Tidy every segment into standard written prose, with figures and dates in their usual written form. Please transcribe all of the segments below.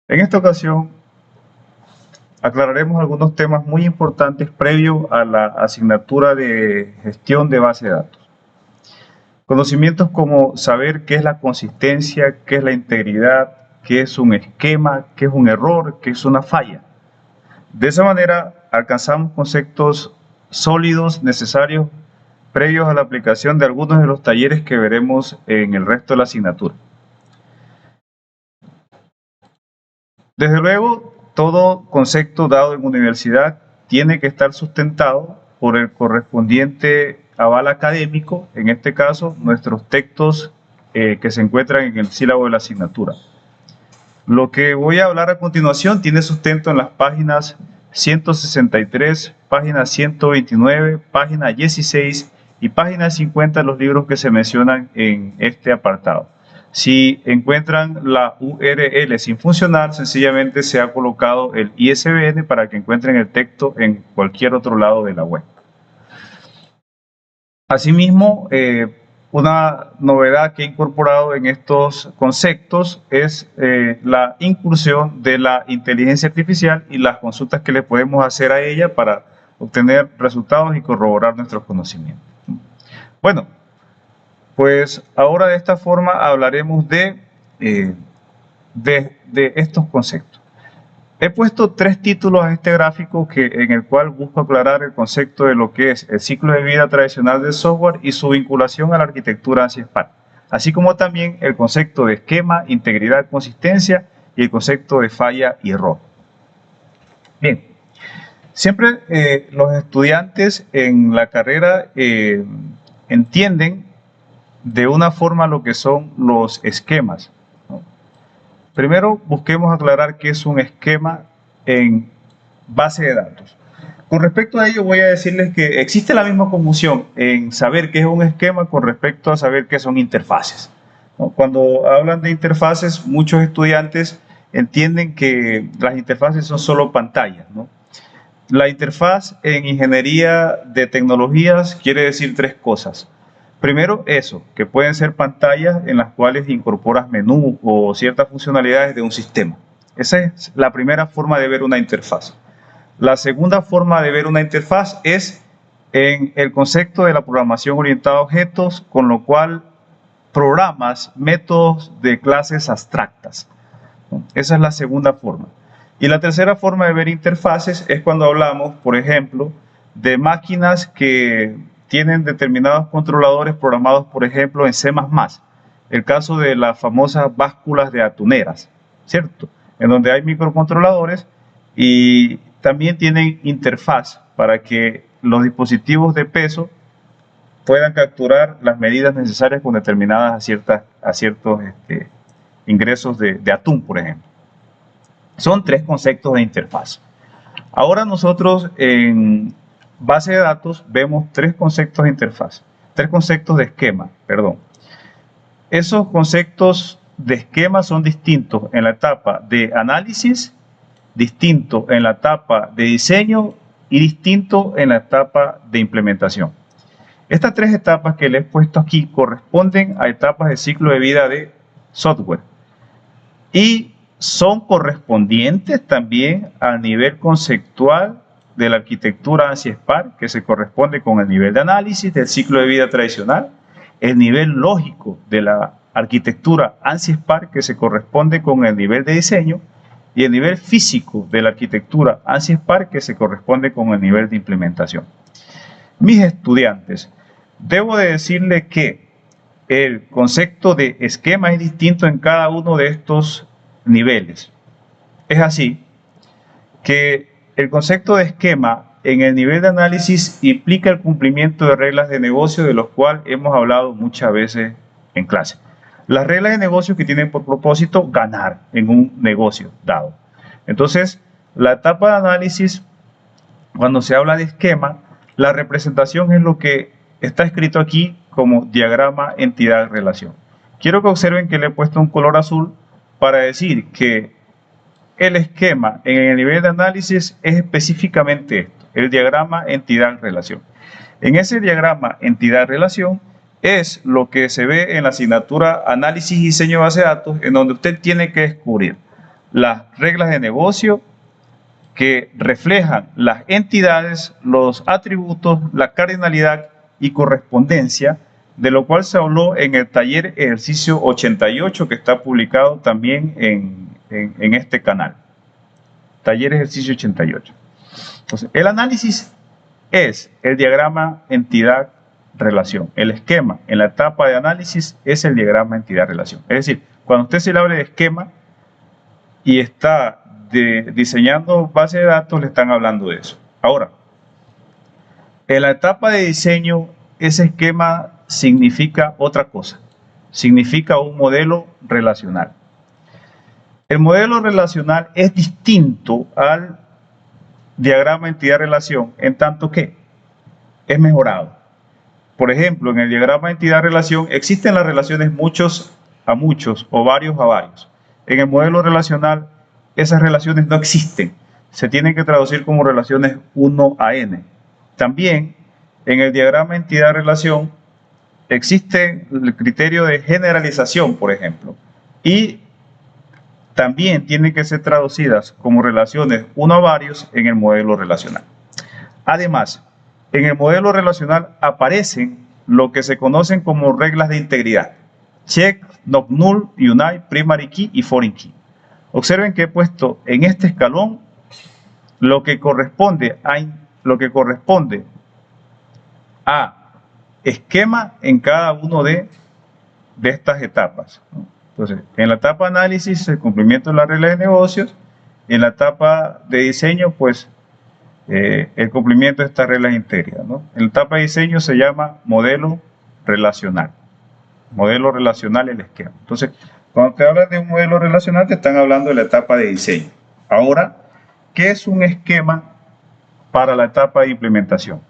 En esta ocasión aclararemos algunos temas muy importantes previo a la asignatura de gestión de base de datos. Conocimientos como saber qué es la consistencia, qué es la integridad, qué es un esquema, qué es un error, qué es una falla. De esa manera alcanzamos conceptos sólidos necesarios previos a la aplicación de algunos de los talleres que veremos en el resto de la asignatura. Desde luego, todo concepto dado en universidad tiene que estar sustentado por el correspondiente aval académico, en este caso, nuestros textos que se encuentran en el sílabo de la asignatura. Lo que voy a hablar a continuación tiene sustento en las páginas 163, página 129, página 16 y página 50 de los libros que se mencionan en este apartado. Si encuentran la URL sin funcionar, sencillamente se ha colocado el ISBN para que encuentren el texto en cualquier otro lado de la web. Asimismo, una novedad que he incorporado en estos conceptos es la inclusión de la inteligencia artificial y las consultas que le podemos hacer a ella para obtener resultados y corroborar nuestros conocimientos. Bueno, pues ahora de esta forma hablaremos de estos conceptos. He puesto 3 títulos a este gráfico en el cual busco aclarar el concepto de lo que es el ciclo de vida tradicional del software y su vinculación a la arquitectura ANSI Spark, así como también el concepto de esquema, integridad, consistencia y el concepto de falla y error. Bien, siempre los estudiantes en la carrera entienden de una forma lo que son los esquemas, ¿no? Primero, busquemos aclarar qué es un esquema en base de datos. Con respecto a ello, voy a decirles que existe la misma confusión en saber qué es un esquema con respecto a saber qué son interfaces, ¿no? Cuando hablan de interfaces, muchos estudiantes entienden que las interfaces son solo pantallas, ¿no? La interfaz en ingeniería de tecnologías quiere decir 3 cosas. Primero, eso, que pueden ser pantallas en las cuales incorporas menú o ciertas funcionalidades de un sistema. Esa es la primera forma de ver una interfaz. La segunda forma de ver una interfaz es en el concepto de la programación orientada a objetos, con lo cual programas métodos de clases abstractas. Esa es la segunda forma. Y la tercera forma de ver interfaces es cuando hablamos, por ejemplo, de máquinas que tienen determinados controladores programados, por ejemplo, en C++. El caso de las famosas básculas de atuneras, ¿cierto? En donde hay microcontroladores y también tienen interfaz para que los dispositivos de peso puedan capturar las medidas necesarias con determinadas a ciertos ingresos de atún, por ejemplo. Son 3 conceptos de interfaz. Ahora nosotros en base de datos vemos 3 conceptos de interfaz, 3 conceptos de esquema, perdón. Esos conceptos de esquema son distintos en la etapa de análisis, distinto en la etapa de diseño y distinto en la etapa de implementación. Estas 3 etapas que les he puesto aquí corresponden a etapas de ciclo de vida de software y son correspondientes también al nivel conceptual de la arquitectura ANSI Spark, que se corresponde con el nivel de análisis del ciclo de vida tradicional, el nivel lógico de la arquitectura ANSI Spark, que se corresponde con el nivel de diseño, y el nivel físico de la arquitectura ANSI Spark, que se corresponde con el nivel de implementación. Mis estudiantes, debo de decirles que el concepto de esquema es distinto en cada uno de estos niveles. Es así que el concepto de esquema en el nivel de análisis implica el cumplimiento de reglas de negocio de los cuales hemos hablado muchas veces en clase. Las reglas de negocio que tienen por propósito ganar en un negocio dado. Entonces, la etapa de análisis, cuando se habla de esquema, la representación es lo que está escrito aquí como diagrama entidad-relación. Quiero que observen que le he puesto un color azul para decir que el esquema en el nivel de análisis es específicamente esto, el diagrama entidad-relación. En ese diagrama entidad-relación es lo que se ve en la asignatura Análisis y Diseño de Base de Datos, en donde usted tiene que descubrir las reglas de negocio que reflejan las entidades, los atributos, la cardinalidad y correspondencia, de lo cual se habló en el taller ejercicio 88 que está publicado también en este canal. Taller ejercicio 88. Entonces, el análisis es el diagrama entidad-relación. El esquema en la etapa de análisis es el diagrama entidad-relación. Es decir, cuando usted se le hable de esquema y está diseñando base de datos, le están hablando de eso. Ahora, en la etapa de diseño, ese esquema significa otra cosa. Significa un modelo relacional. El modelo relacional es distinto al diagrama entidad-relación en tanto que es mejorado. Por ejemplo, en el diagrama entidad-relación existen las relaciones muchos a muchos o varios a varios. En el modelo relacional esas relaciones no existen. Se tienen que traducir como relaciones 1 a n. También en el diagrama entidad-relación existe el criterio de generalización, por ejemplo, y también tienen que ser traducidas como relaciones 1 a varios en el modelo relacional. Además, en el modelo relacional aparecen lo que se conocen como reglas de integridad: check, not null, unite, primary key y foreign key. Observen que he puesto en este escalón lo que corresponde a esquema en cada uno de estas etapas, ¿no? Entonces, en la etapa de análisis, el cumplimiento de las reglas de negocios. En la etapa de diseño, pues, el cumplimiento de estas reglas íntegras, ¿no? En la etapa de diseño se llama modelo relacional. Modelo relacional, el esquema. Entonces, cuando te hablan de un modelo relacional, te están hablando de la etapa de diseño. Ahora, ¿qué es un esquema para la etapa de implementación?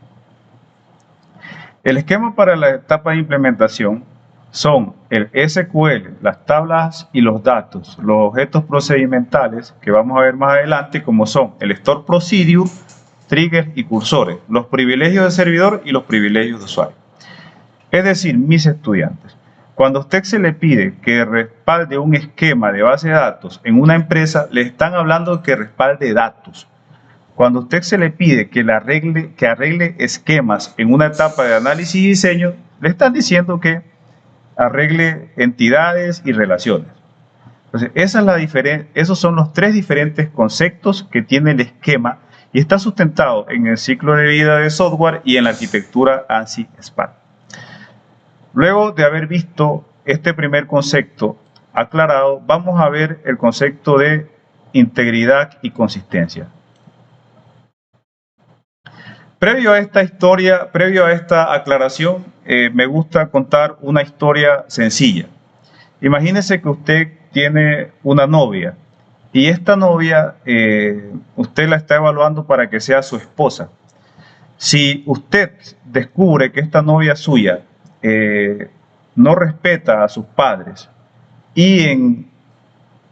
El esquema para la etapa de implementación son el SQL, las tablas y los datos, los objetos procedimentales que vamos a ver más adelante, como son el store procedure, triggers y cursores, los privilegios de servidor y los privilegios de usuario. Es decir, mis estudiantes, cuando a usted se le pide que respalde un esquema de base de datos en una empresa, le están hablando de que respalde datos. Cuando a usted se le pide que arregle esquemas en una etapa de análisis y diseño, le están diciendo que arregle entidades y relaciones. Entonces, esos son los tres diferentes conceptos que tiene el esquema y está sustentado en el ciclo de vida de software y en la arquitectura ANSI-SPARC. Luego de haber visto este primer concepto aclarado, vamos a ver el concepto de integridad y consistencia. Previo a esta aclaración, me gusta contar una historia sencilla. Imagínese que usted tiene una novia y esta novia usted la está evaluando para que sea su esposa. Si usted descubre que esta novia suya no respeta a sus padres y en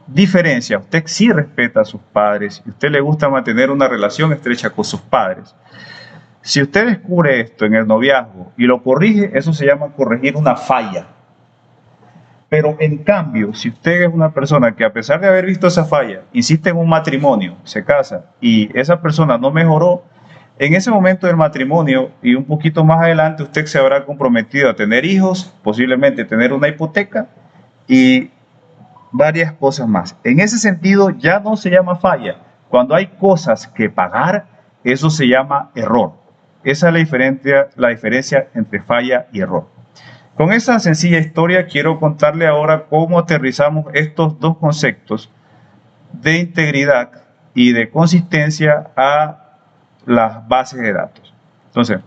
diferencia usted sí respeta a sus padres y a usted le gusta mantener una relación estrecha con sus padres, si usted descubre esto en el noviazgo y lo corrige, eso se llama corregir una falla. Pero en cambio, si usted es una persona que a pesar de haber visto esa falla, insiste en un matrimonio, se casa y esa persona no mejoró, en ese momento del matrimonio y un poquito más adelante usted se habrá comprometido a tener hijos, posiblemente tener una hipoteca y varias cosas más. En ese sentido ya no se llama falla. Cuando hay cosas que pagar, eso se llama error. Esa es la diferencia entre falla y error. Con esa sencilla historia quiero contarle ahora cómo aterrizamos estos dos conceptos de integridad y de consistencia a las bases de datos. Entonces,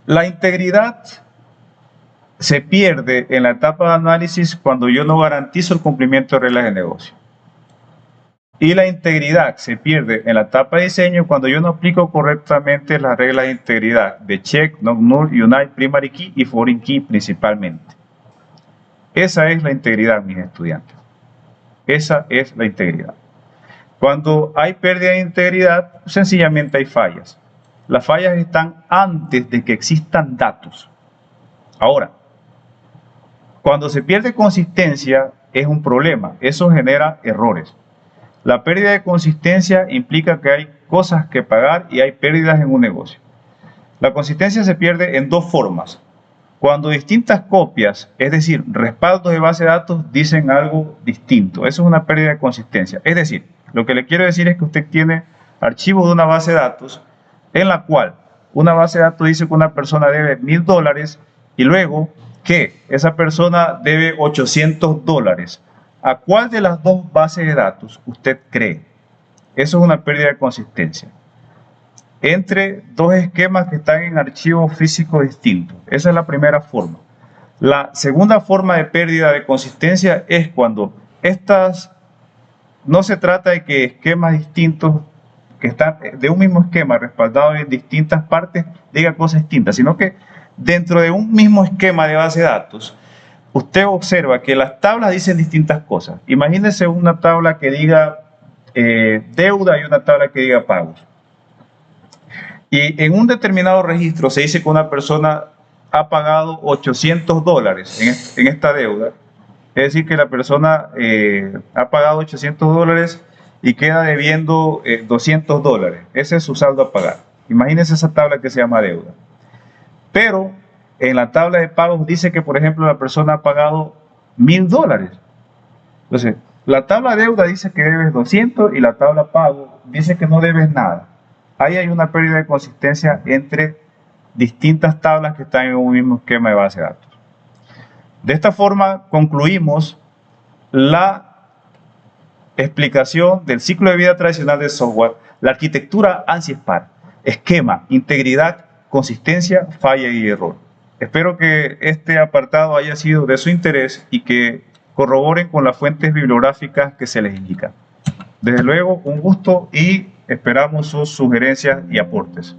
la integridad se pierde en la etapa de análisis cuando yo no garantizo el cumplimiento de reglas de negocio. Y la integridad se pierde en la etapa de diseño cuando yo no aplico correctamente las reglas de integridad de check, not null, unite, primary key y foreign key principalmente. Esa es la integridad, mis estudiantes. Esa es la integridad. Cuando hay pérdida de integridad, sencillamente hay fallas. Las fallas están antes de que existan datos. Ahora, cuando se pierde consistencia, es un problema, eso genera errores. La pérdida de consistencia implica que hay cosas que pagar y hay pérdidas en un negocio. La consistencia se pierde en dos formas. Cuando distintas copias, es decir, respaldos de base de datos, dicen algo distinto. Eso es una pérdida de consistencia. Es decir, lo que le quiero decir es que usted tiene archivos de una base de datos en la cual una base de datos dice que una persona debe $1000 y luego que esa persona debe $800. ¿A cuál de las dos bases de datos usted cree? Eso es una pérdida de consistencia entre dos esquemas que están en archivos físicos distintos. Esa es la primera forma. La segunda forma de pérdida de consistencia es cuando no se trata de que esquemas distintos que están de un mismo esquema respaldado en distintas partes diga cosas distintas, sino que dentro de un mismo esquema de base de datos usted observa que las tablas dicen distintas cosas. Imagínese una tabla que diga deuda y una tabla que diga pagos. Y en un determinado registro se dice que una persona ha pagado $800 en esta deuda. Es decir, que la persona ha pagado $800 y queda debiendo $200. Ese es su saldo a pagar. Imagínense esa tabla que se llama deuda. Pero en la tabla de pagos dice que, por ejemplo, la persona ha pagado $1000. Entonces, la tabla deuda dice que debes 200 y la tabla pago dice que no debes nada. Ahí hay una pérdida de consistencia entre distintas tablas que están en un mismo esquema de base de datos. De esta forma concluimos la explicación del ciclo de vida tradicional del software, la arquitectura ANSI-SPARC, esquema, integridad, consistencia, falla y error. Espero que este apartado haya sido de su interés y que corroboren con las fuentes bibliográficas que se les indican. Desde luego, un gusto y esperamos sus sugerencias y aportes.